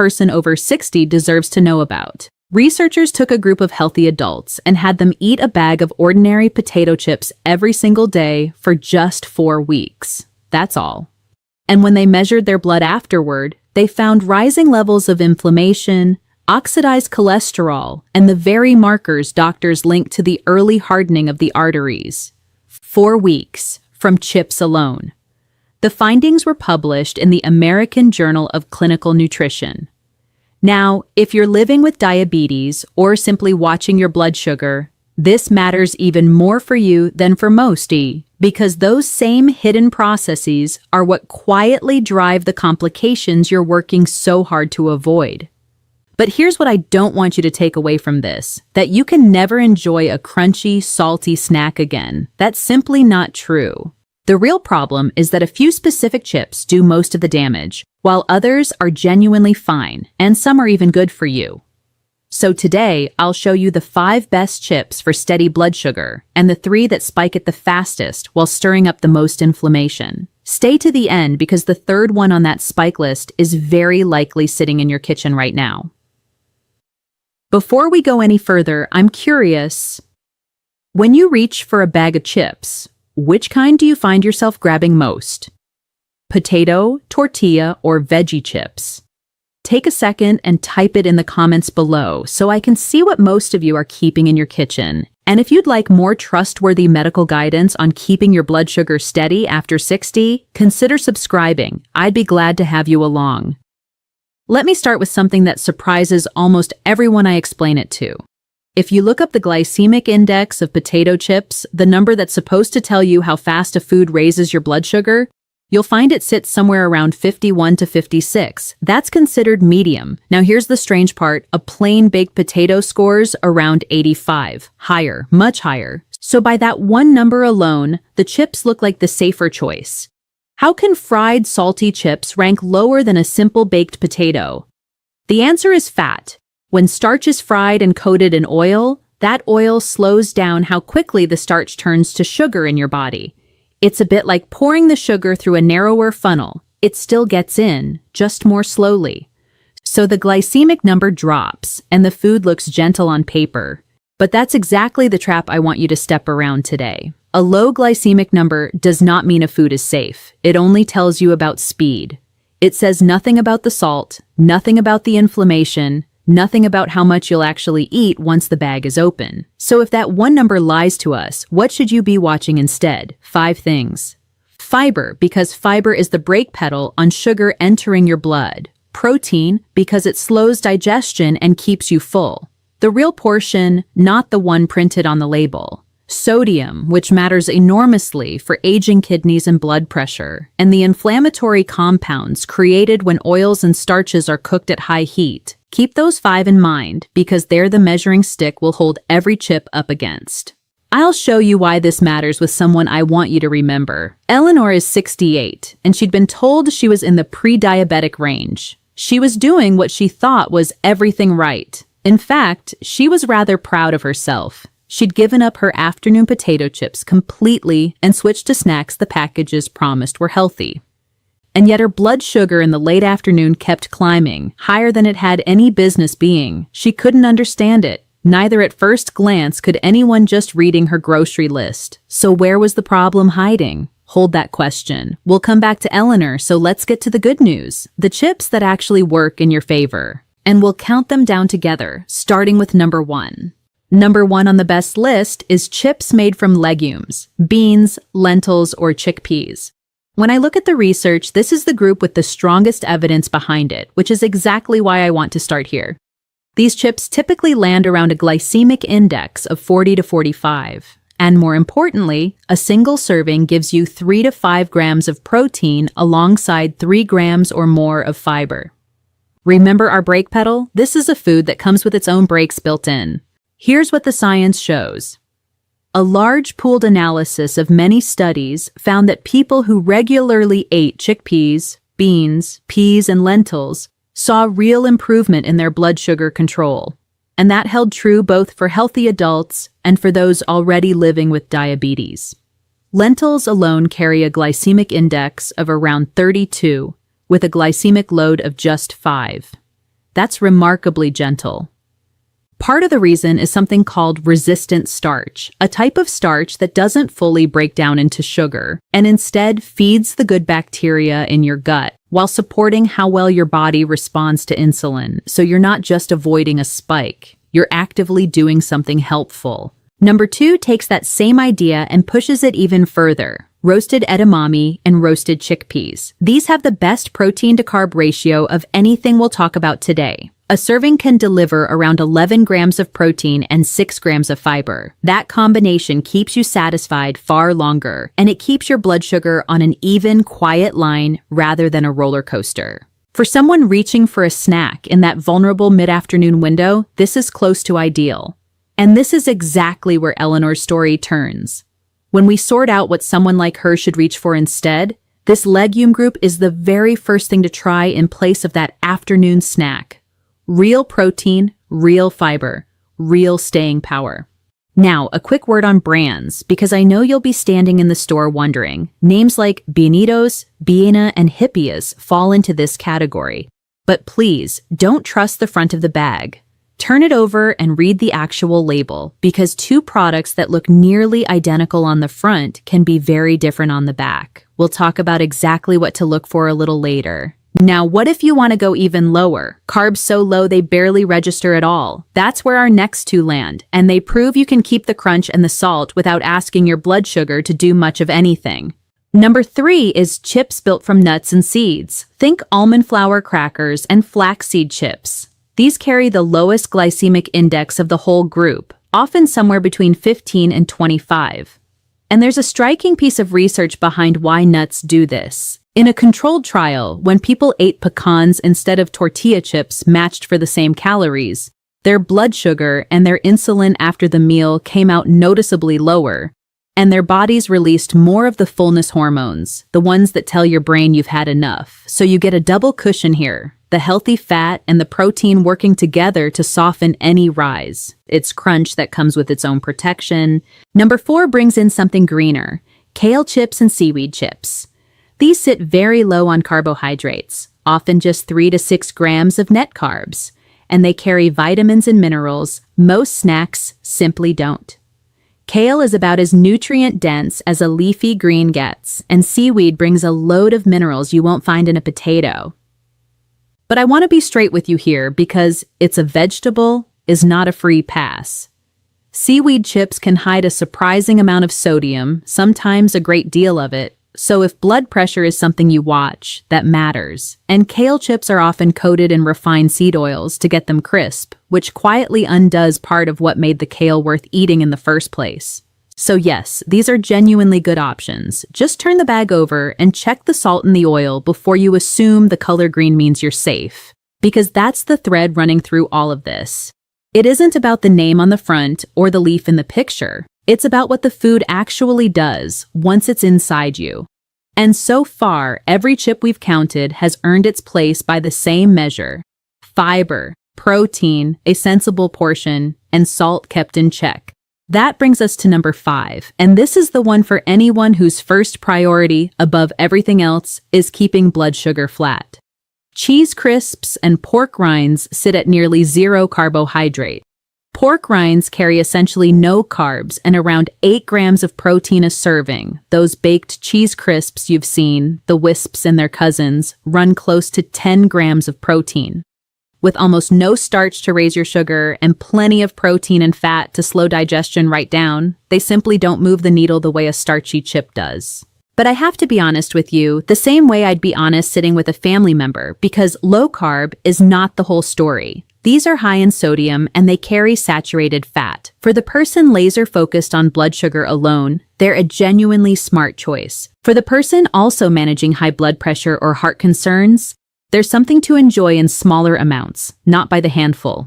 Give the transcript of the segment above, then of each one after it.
person over 60 deserves to know about. Researchers took a group of healthy adults and had them eat a bag of ordinary potato chips every single day for just 4 weeks. That's all. And when they measured their blood afterward, they found rising levels of inflammation, oxidized cholesterol, and the very markers doctors link to the early hardening of the arteries. 4 weeks from chips alone. The findings were published in the American Journal of Clinical Nutrition. Now, if you're living with diabetes or simply watching your blood sugar, this matters even more for you than for most, because those same hidden processes are what quietly drive the complications you're working so hard to avoid. But here's what I don't want you to take away from this, that you can never enjoy a crunchy, salty snack again. That's simply not true. The real problem is that a few specific chips do most of the damage, while others are genuinely fine, and some are even good for you. So today, I'll show you the 5 best chips for steady blood sugar, and the 3 that spike it the fastest while stirring up the most inflammation. Stay to the end because the third one on that spike list is very likely sitting in your kitchen right now. Before we go any further, I'm curious, when you reach for a bag of chips, which kind do you find yourself grabbing most? Potato, tortilla, or veggie chips? Take a second and type it in the comments below so I can see what most of you are keeping in your kitchen. And if you'd like more trustworthy medical guidance on keeping your blood sugar steady after 60, consider subscribing. I'd be glad to have you along. Let me start with something that surprises almost everyone I explain it to. If you look up the glycemic index of potato chips, the number that's supposed to tell you how fast a food raises your blood sugar, you'll find it sits somewhere around 51 to 56. That's considered medium. Now here's the strange part. A plain baked potato scores around 85. Higher, much higher. So by that one number alone, the chips look like the safer choice. How can fried salty chips rank lower than a simple baked potato? The answer is fat. When starch is fried and coated in oil, that oil slows down how quickly the starch turns to sugar in your body. It's a bit like pouring the sugar through a narrower funnel. It still gets in, just more slowly. So the glycemic number drops, and the food looks gentle on paper. But that's exactly the trap I want you to step around today. A low glycemic number does not mean a food is safe. It only tells you about speed. It says nothing about the salt, nothing about the inflammation, nothing about how much you'll actually eat once the bag is open. So if that one number lies to us, what should you be watching instead? 5 things. Fiber, because fiber is the brake pedal on sugar entering your blood. Protein, because it slows digestion and keeps you full. The real portion, not the one printed on the label. Sodium, which matters enormously for aging kidneys and blood pressure, and the inflammatory compounds created when oils and starches are cooked at high heat. Keep those 5 in mind because they're the measuring stick we'll hold every chip up against. I'll show you why this matters with someone I want you to remember. Eleanor is 68, and she'd been told she was in the pre-diabetic range. She was doing what she thought was everything right. In fact, she was rather proud of herself. She'd given up her afternoon potato chips completely and switched to snacks the packages promised were healthy. And yet her blood sugar in the late afternoon kept climbing, higher than it had any business being. She couldn't understand it. Neither at first glance could anyone just reading her grocery list. So where was the problem hiding? Hold that question. We'll come back to Eleanor, so let's get to the good news. The chips that actually work in your favor. And we'll count them down together, starting with number 1. Number 1 on the best list is chips made from legumes, beans, lentils, or chickpeas. When I look at the research, this is the group with the strongest evidence behind it, which is exactly why I want to start here. These chips typically land around a glycemic index of 40 to 45. And more importantly, a single serving gives you 3 to 5 grams of protein alongside 3 grams or more of fiber. Remember our brake pedal? This is a food that comes with its own brakes built in. Here's what the science shows. A large pooled analysis of many studies found that people who regularly ate chickpeas, beans, peas, and lentils saw real improvement in their blood sugar control. And that held true both for healthy adults and for those already living with diabetes. Lentils alone carry a glycemic index of around 32, with a glycemic load of just 5. That's remarkably gentle. Part of the reason is something called resistant starch, a type of starch that doesn't fully break down into sugar and instead feeds the good bacteria in your gut while supporting how well your body responds to insulin. So you're not just avoiding a spike, you're actively doing something helpful. Number 2 takes that same idea and pushes it even further. Roasted edamame and roasted chickpeas. These have the best protein to carb ratio of anything we'll talk about today. A serving can deliver around 11 grams of protein and 6 grams of fiber. That combination keeps you satisfied far longer, and it keeps your blood sugar on an even, quiet line rather than a roller coaster. For someone reaching for a snack in that vulnerable mid-afternoon window, this is close to ideal. And this is exactly where Eleanor's story turns. When we sort out what someone like her should reach for instead, this legume group is the very first thing to try in place of that afternoon snack. Real protein, real fiber, real staying power. Now, a quick word on brands, because I know you'll be standing in the store wondering. Names like Bienitos, Biena, and Hippias fall into this category. But please, don't trust the front of the bag. Turn it over and read the actual label, because 2 products that look nearly identical on the front can be very different on the back. We'll talk about exactly what to look for a little later. Now, what if you want to go even lower? Carbs so low they barely register at all. That's where our next 2 land, and they prove you can keep the crunch and the salt without asking your blood sugar to do much of anything. Number 3 is chips built from nuts and seeds. Think almond flour crackers and flaxseed chips. These carry the lowest glycemic index of the whole group, often somewhere between 15 and 25. And there's a striking piece of research behind why nuts do this. In a controlled trial, when people ate pecans instead of tortilla chips matched for the same calories, their blood sugar and their insulin after the meal came out noticeably lower, and their bodies released more of the fullness hormones, the ones that tell your brain you've had enough. So you get a double cushion here, the healthy fat and the protein working together to soften any rise. It's crunch that comes with its own protection. Number 4 brings in something greener, kale chips and seaweed chips. These sit very low on carbohydrates, often just 3 to 6 grams of net carbs, and they carry vitamins and minerals most snacks simply don't. Kale is about as nutrient-dense as a leafy green gets, and seaweed brings a load of minerals you won't find in a potato. But I want to be straight with you here because it's a vegetable is not a free pass. Seaweed chips can hide a surprising amount of sodium, sometimes a great deal of it, so if blood pressure is something you watch, that matters. And kale chips are often coated in refined seed oils to get them crisp, which quietly undoes part of what made the kale worth eating in the first place. So yes, these are genuinely good options. Just turn the bag over and check the salt in the oil before you assume the color green means you're safe, because that's the thread running through all of this. It isn't about the name on the front or the leaf in the picture. It's about what the food actually does once it's inside you. And so far, every chip we've counted has earned its place by the same measure: fiber, protein, a sensible portion, and salt kept in check. That brings us to number 5, and this is the one for anyone whose first priority, above everything else, is keeping blood sugar flat. Cheese crisps and pork rinds sit at nearly 0 carbohydrate. Pork rinds carry essentially no carbs and around 8 grams of protein a serving. Those baked cheese crisps you've seen, the wisps and their cousins, run close to 10 grams of protein. With almost no starch to raise your sugar and plenty of protein and fat to slow digestion right down, they simply don't move the needle the way a starchy chip does. But I have to be honest with you, the same way I'd be honest sitting with a family member, because low carb is not the whole story. These are high in sodium and they carry saturated fat. For the person laser focused on blood sugar alone, they're a genuinely smart choice. For the person also managing high blood pressure or heart concerns, there's something to enjoy in smaller amounts, not by the handful.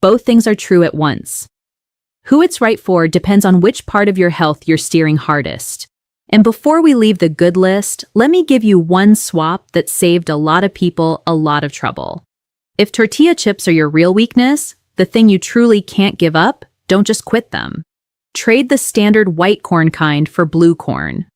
Both things are true at once. Who it's right for depends on which part of your health you're steering hardest. And before we leave the good list, let me give you one swap that saved a lot of people a lot of trouble. If tortilla chips are your real weakness, the thing you truly can't give up, don't just quit them. Trade the standard white corn kind for blue corn.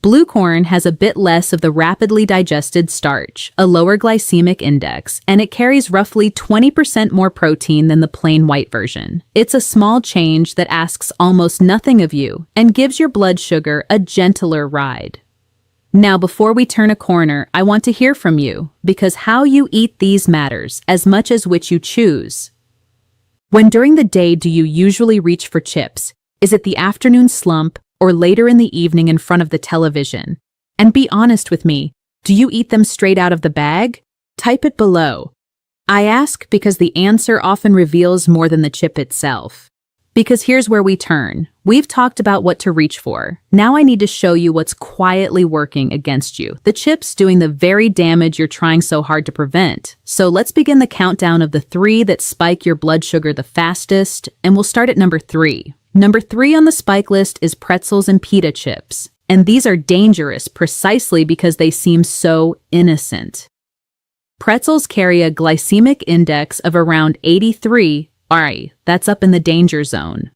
Blue corn has a bit less of the rapidly digested starch, a lower glycemic index, and it carries roughly 20% more protein than the plain white version. It's a small change that asks almost nothing of you and gives your blood sugar a gentler ride. Now, before we turn a corner, I want to hear from you, because how you eat these matters as much as which you choose. When during the day do you usually reach for chips? Is it the afternoon slump, or later in the evening in front of the television? And be honest with me, do you eat them straight out of the bag? Type it below. I ask because the answer often reveals more than the chip itself. Because here's where we turn. We've talked about what to reach for. Now I need to show you what's quietly working against you. The chips doing the very damage you're trying so hard to prevent. So let's begin the countdown of the 3 that spike your blood sugar the fastest, and we'll start at number 3. Number 3 on the spike list is pretzels and pita chips, and these are dangerous precisely because they seem so innocent. Pretzels carry a glycemic index of around 83, that's up in the danger zone.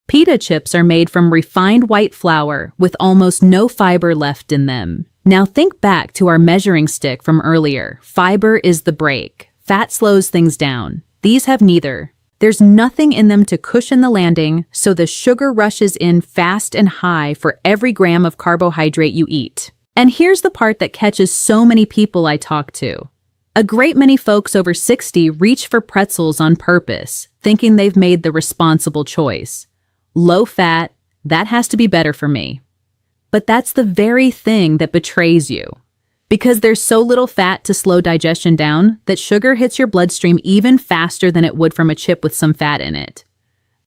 Pita chips are made from refined white flour with almost no fiber left in them. Now think back to our measuring stick from earlier. Fiber is the brake. Fat slows things down. These have neither. There's nothing in them to cushion the landing, so the sugar rushes in fast and high for every gram of carbohydrate you eat. And here's the part that catches so many people I talk to. A great many folks over 60 reach for pretzels on purpose, thinking they've made the responsible choice. Low fat, that has to be better for me. But that's the very thing that betrays you. Because there's so little fat to slow digestion down, that sugar hits your bloodstream even faster than it would from a chip with some fat in it.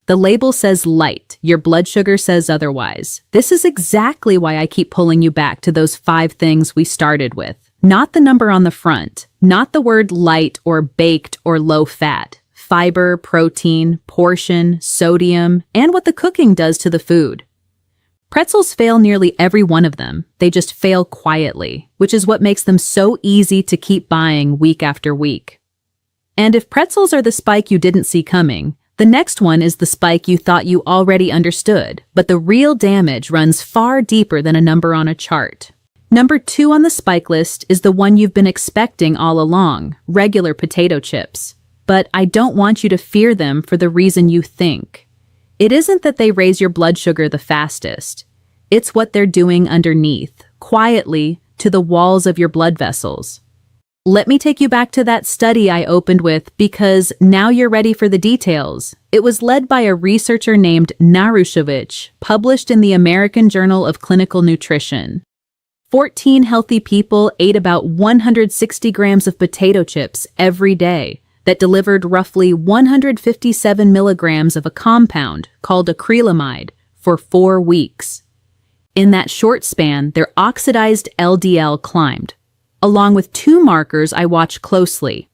The label says light, your blood sugar says otherwise. This is exactly why I keep pulling you back to those 5 things we started with. Not the number on the front, not the word light or baked or low fat. Fiber, protein, portion, sodium, and what the cooking does to the food. Pretzels fail nearly every one of them. They just fail quietly, which is what makes them so easy to keep buying week after week. And if pretzels are the spike you didn't see coming, the next one is the spike you thought you already understood, but the real damage runs far deeper than a number on a chart. Number 2 on the spike list is the one you've been expecting all along, regular potato chips. But I don't want you to fear them for the reason you think. It isn't that they raise your blood sugar the fastest. It's what they're doing underneath, quietly, to the walls of your blood vessels. Let me take you back to that study I opened with because now you're ready for the details. It was led by a researcher named Narushevich, published in the American Journal of Clinical Nutrition. 14 healthy people ate about 160 grams of potato chips every day. That delivered roughly 157 milligrams of a compound called acrylamide for 4 weeks. In that short span, their oxidized LDL climbed, along with 2 markers I watch closely,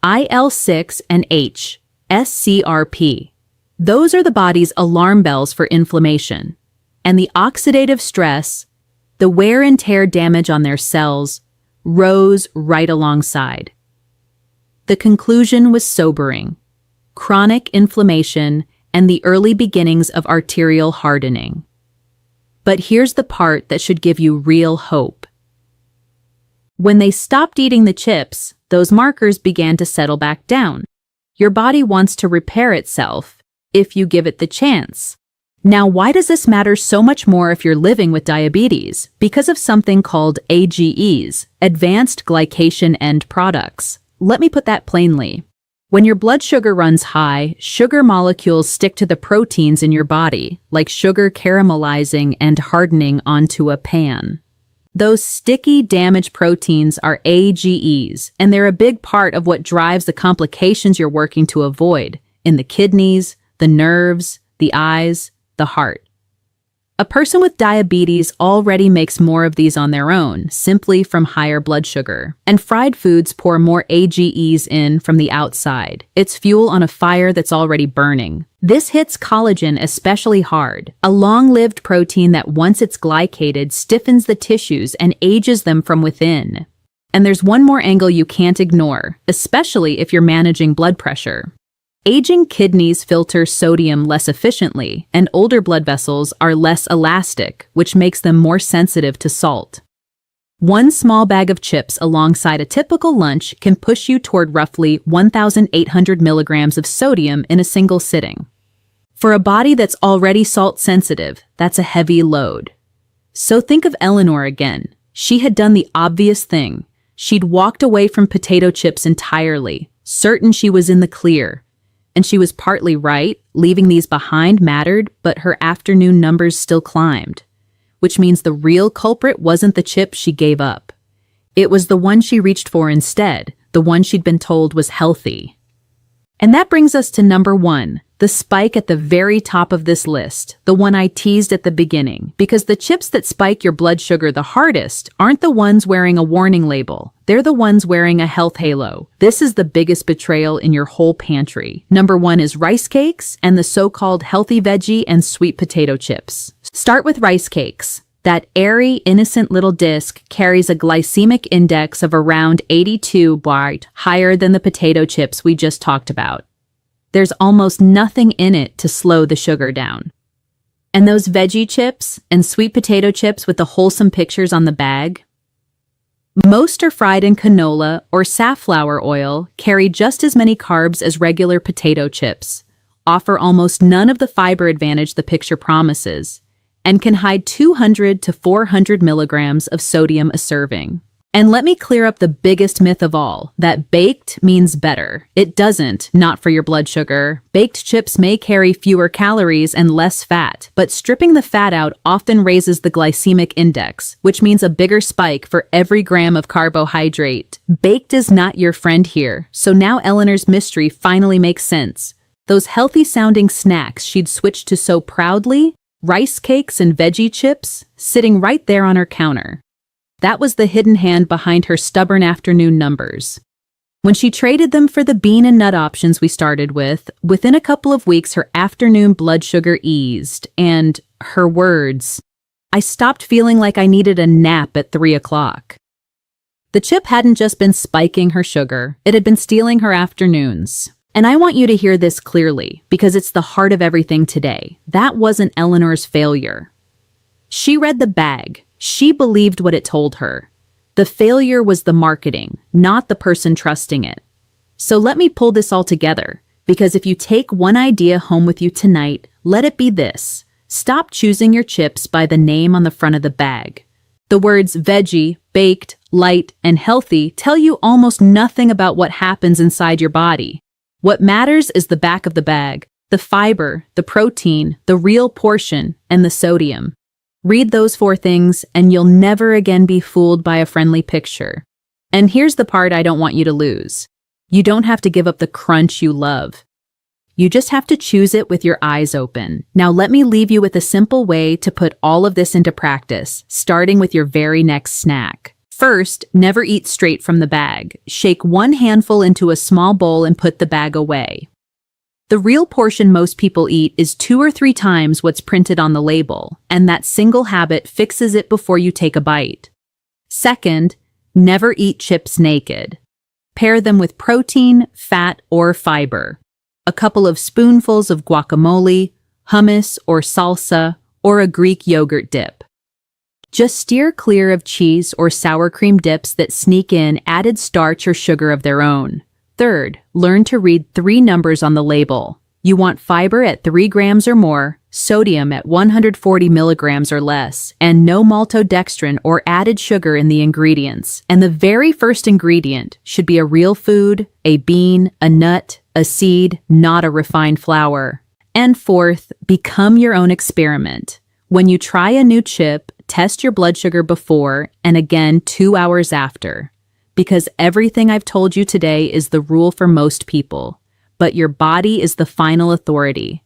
IL-6 and H, SCRP. Those are the body's alarm bells for inflammation. And the oxidative stress, the wear and tear damage on their cells, rose right alongside. The conclusion was sobering: chronic inflammation and the early beginnings of arterial hardening. But here's the part that should give you real hope. When they stopped eating the chips, those markers began to settle back down. Your body wants to repair itself if you give it the chance. Now, why does this matter so much more if you're living with diabetes? Because of something called AGEs, advanced glycation end products. Let me put that plainly. When your blood sugar runs high, sugar molecules stick to the proteins in your body, like sugar caramelizing and hardening onto a pan. Those sticky, damaged proteins are AGEs, and they're a big part of what drives the complications you're working to avoid in the kidneys, the nerves, the eyes, the heart. A person with diabetes already makes more of these on their own, simply from higher blood sugar. And fried foods pour more AGEs in from the outside. It's fuel on a fire that's already burning. This hits collagen especially hard, a long-lived protein that once it's glycated stiffens the tissues and ages them from within. And there's one more angle you can't ignore, especially if you're managing blood pressure. Aging kidneys filter sodium less efficiently, and older blood vessels are less elastic, which makes them more sensitive to salt. One small bag of chips alongside a typical lunch can push you toward roughly 1,800 milligrams of sodium in a single sitting. For a body that's already salt-sensitive, that's a heavy load. So think of Eleanor again. She had done the obvious thing. She'd walked away from potato chips entirely, certain she was in the clear. And she was partly right, leaving these behind mattered, but her afternoon numbers still climbed. Which means the real culprit wasn't the chip she gave up. It was the one she reached for instead, the one she'd been told was healthy. And that brings us to number 1, the spike at the very top of this list, the one I teased at the beginning, because the chips that spike your blood sugar the hardest aren't the ones wearing a warning label. They're the ones wearing a health halo. This is the biggest betrayal in your whole pantry. Number 1 is rice cakes and the so-called healthy veggie and sweet potato chips. Start with rice cakes. That airy, innocent little disc carries a glycemic index of around 82, higher than the potato chips we just talked about. There's almost nothing in it to slow the sugar down. And those veggie chips and sweet potato chips with the wholesome pictures on the bag? Most are fried in canola or safflower oil, carry just as many carbs as regular potato chips, offer almost none of the fiber advantage the picture promises, and can hide 200 to 400 milligrams of sodium a serving. And let me clear up the biggest myth of all, that baked means better. It doesn't, not for your blood sugar. Baked chips may carry fewer calories and less fat, but stripping the fat out often raises the glycemic index, which means a bigger spike for every gram of carbohydrate. Baked is not your friend here, so now Eleanor's mystery finally makes sense. Those healthy-sounding snacks she'd switched to so proudly, rice cakes and veggie chips, sitting right there on her counter. That was the hidden hand behind her stubborn afternoon numbers. When she traded them for the bean and nut options we started with, within a couple of weeks her afternoon blood sugar eased, and her words, "I stopped feeling like I needed a nap at 3 o'clock." The chip hadn't just been spiking her sugar, it had been stealing her afternoons. And I want you to hear this clearly, because it's the heart of everything today. That wasn't Eleanor's failure. She read the bag. She believed what it told her. The failure was the marketing, not the person trusting it. So let me pull this all together, because if you take one idea home with you tonight, let it be this. Stop choosing your chips by the name on the front of the bag. The words veggie, baked, light, and healthy tell you almost nothing about what happens inside your body. What matters is the back of the bag, the fiber, the protein, the real portion, and the sodium. Read those 4 things, and you'll never again be fooled by a friendly picture. And here's the part I don't want you to lose. You don't have to give up the crunch you love. You just have to choose it with your eyes open. Now let me leave you with a simple way to put all of this into practice, starting with your very next snack. First, never eat straight from the bag. Shake 1 handful into a small bowl and put the bag away. The real portion most people eat is 2 or 3 times what's printed on the label, and that single habit fixes it before you take a bite. Second, never eat chips naked. Pair them with protein, fat, or fiber. A couple of spoonfuls of guacamole, hummus or salsa, or a Greek yogurt dip. Just steer clear of cheese or sour cream dips that sneak in added starch or sugar of their own. Third, learn to read 3 numbers on the label. You want fiber at 3 grams or more, sodium at 140 milligrams or less, and no maltodextrin or added sugar in the ingredients. And the very first ingredient should be a real food, a bean, a nut, a seed, not a refined flour. And fourth, become your own experiment. When you try a new chip, test your blood sugar before and again 2 hours after. Because everything I've told you today is the rule for most people. But your body is the final authority.